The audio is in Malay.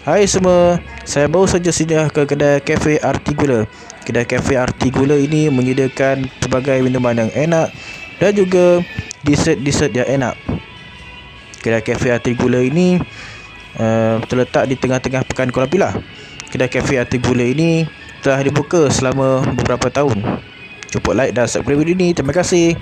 Hai semua, saya baru saja singgah ke kedai Cafe Artigula. Kedai Cafe Artigula ini menyediakan pelbagai minuman yang enak dan juga dessert-dessert yang enak. Kedai Cafe Artigula ini terletak di tengah-tengah Pekan Kuala Pilah. Kedai Cafe Artigula ini telah dibuka selama beberapa tahun. Cuba like dan subscribe video ini. Terima kasih.